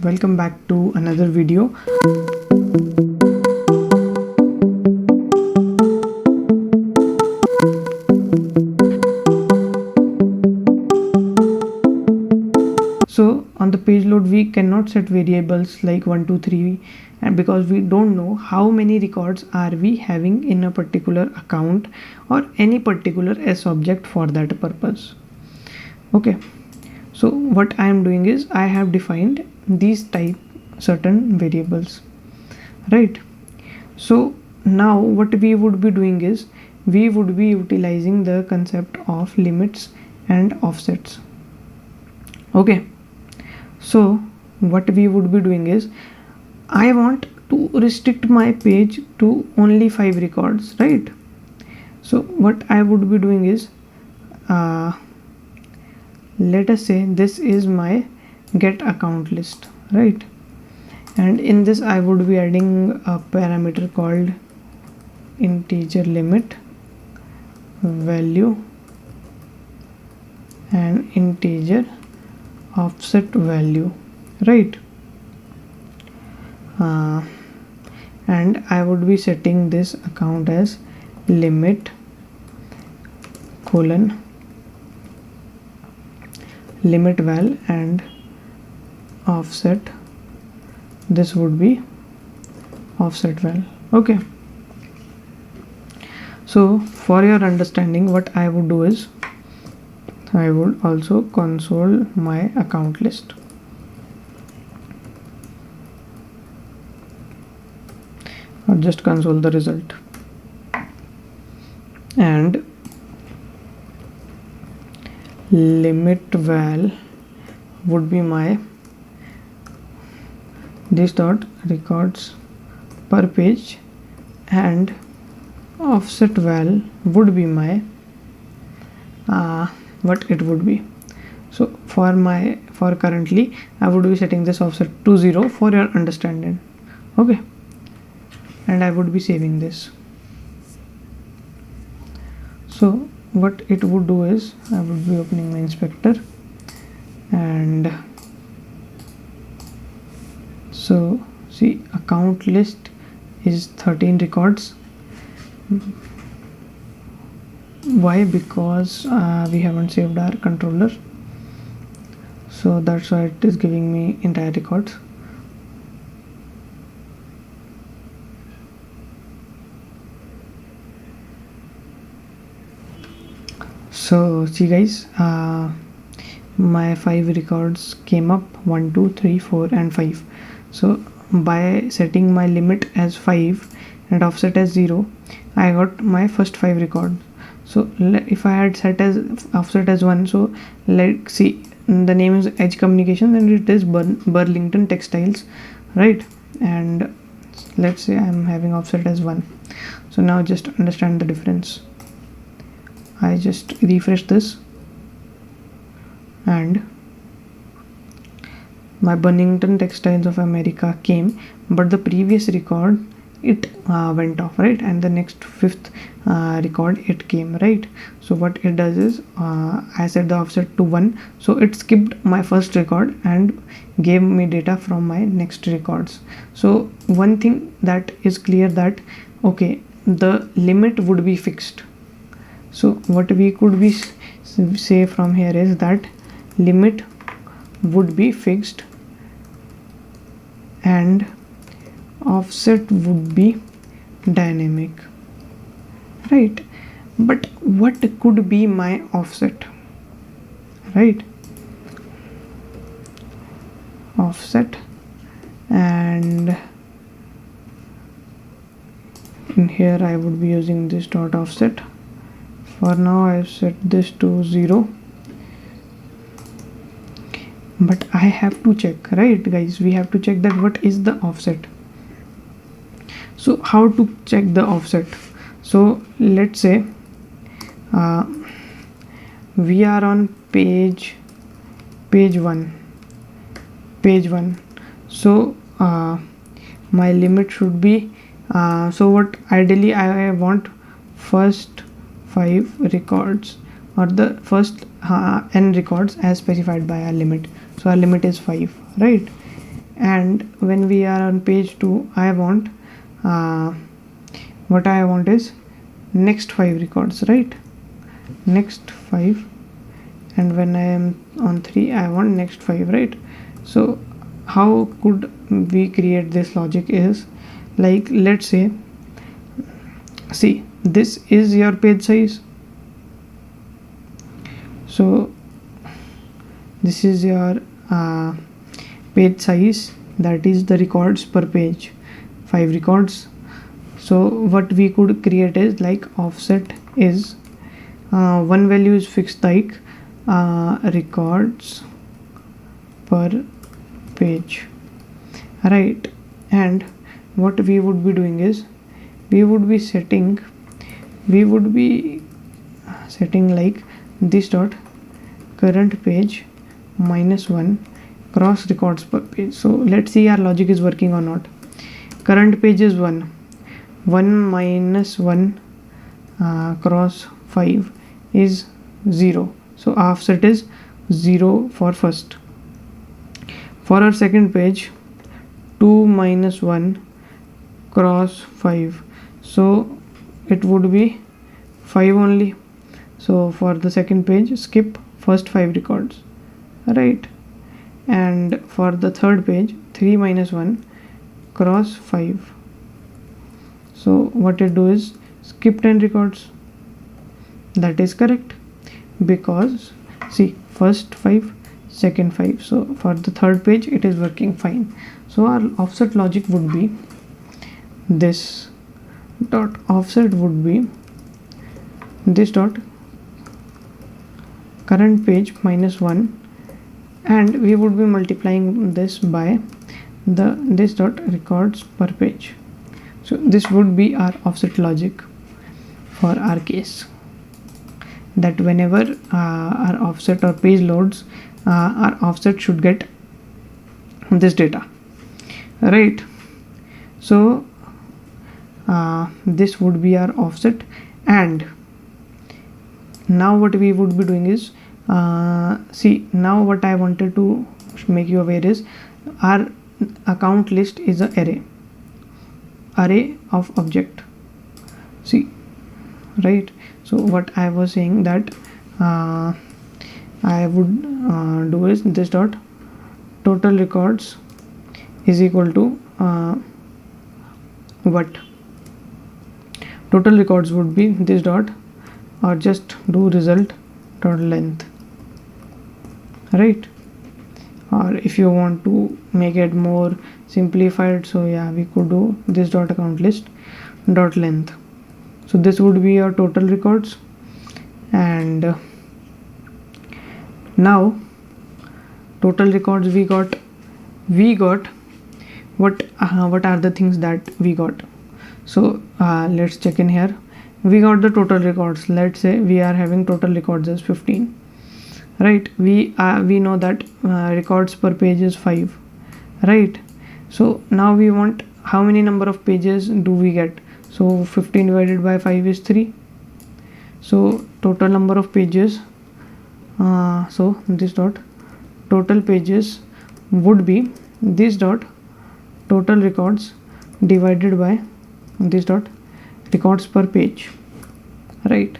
Welcome back to another video. So on the page load we cannot set variables like 1 2 3, and because we don't know how many records are we having in a particular account or any particular S object for that purpose. Okay, so what I am doing is I have defined these type certain variables, right? So now what we would be doing is we would be utilizing the concept of limits and offsets. Okay, so what we would be doing is I want to restrict my page to only 5 records, right? So what I would be doing is let us say this is my get account list, right? And in this I would be adding a parameter called integer limit value and integer offset value, right? And I would be setting this account as limit colon limit val and offset, this would be offset val. Okay, so for your understanding what I would do is I would also console my account list or just console the result, and limit val would be my this dot records per page, and offset val would be my what it would be. So for currently I would be setting this offset to 0 for your understanding. Okay, and I would be saving this. So what it would do is I would be opening my inspector, and so see account list is 13 records. Why? Because we haven't saved our controller, so that's why it is giving me entire records. So see guys, my 5 records came up, 1 2 3 4 and 5. So by setting my limit as 5 and offset as 0, I got my first 5 records. So if I had set as offset as 1, so let's see, the name is Edge Communications and it is Burlington Textiles, right? And let's say I'm having offset as 1. So now just understand the difference. I just refresh this and my Burlington Textiles of America came, but the previous record it went off, right? And the next 5th record it came, right? So what it does is I set the offset to 1, so it skipped my first record and gave me data from my next records. So one thing that is clear that okay, the limit would be fixed. So what we could be say from here is that limit would be fixed and offset would be dynamic, right? But what could be my offset, right? Offset, and in here I would be using this dot offset. For now I've set this to 0, but I have to check, right guys? We have to check that what is the offset. So how to check the offset? So let's say we are on page 1. So my limit should be so what ideally I want first 5 records or the first n records as specified by our limit. So our limit is 5, right? and when we are on page 2, I want what I want is next 5 records, right? Next 5, and when I am on 3, I want next 5, right? So how could we create this logic is like, let's say, see, this is your page size. So this is your page size, that is the records per page, 5 records. So what we could create is like offset is one value is fixed, like records per page, right? And what we would be doing is we would be setting like this dot current page -1 cross records per page. So let's see our logic is working or not. Current page is 1 minus 1 cross 5 is 0, so offset is 0 for first. For our second page, 2 minus 1 cross 5, so it would be 5 only. So for the second page, skip first 5 records, right? And for the third page, 3 minus 1 cross 5, so what it do is skip 10 records. That is correct, because see, first 5, second 5, so for the third page it is working fine. So our offset logic would be this dot offset would be this dot current page -1, and we would be multiplying this by this dot records per page. So this would be our offset logic for our case, that whenever our offset or page loads, our offset should get this data, right? So this would be our offset. And now what we would be doing is see, now what I wanted to make you aware is our account list is an array of object, see, right? So what I was saying that I would do is this dot total records is equal to what total records would be this dot, or just do result dot length, right? Or if you want to make it more simplified, so yeah, we could do this dot account list dot length. So this would be your total records. And now total records we got what are the things that we got. So let's check in here. We got the total records. Let's say we are having total records as 15, right? We know that records per page is 5, right? So now we want how many number of pages do we get. So 15 divided by 5 is 3. So total number of pages, so this dot total pages would be this dot total records divided by this dot records per page, right?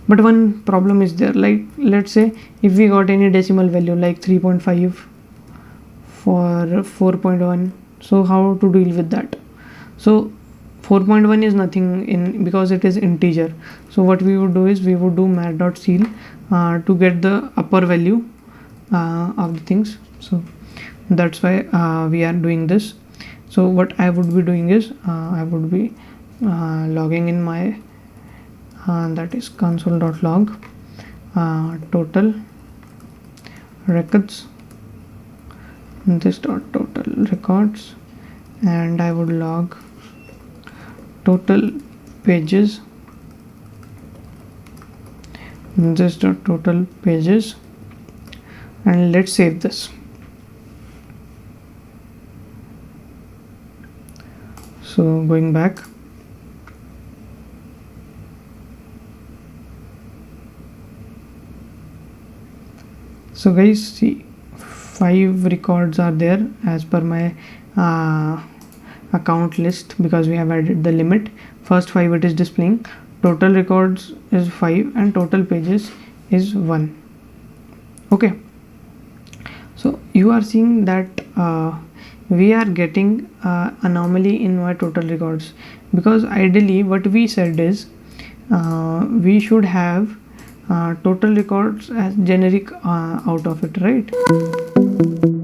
But one problem is there, like let's say if we got any decimal value like 3.5 for 4.1, so how to deal with that? So 4.1 is nothing in, because it is integer. So what we would do is we would do mat.ceil to get the upper value of the things. So that's why we are doing this. So what I would be doing is I would be logging in my that is console.log total records, this dot total records, and I would log total pages, this dot total pages, and let's save this. So going back, so guys, see, 5 records are there as per my account list, because we have added the limit. First 5 it is displaying, total records is 5 and total pages is 1. Okay, so you are seeing that we are getting anomaly in my total records, because ideally what we said is we should have total records as generic out of it, right?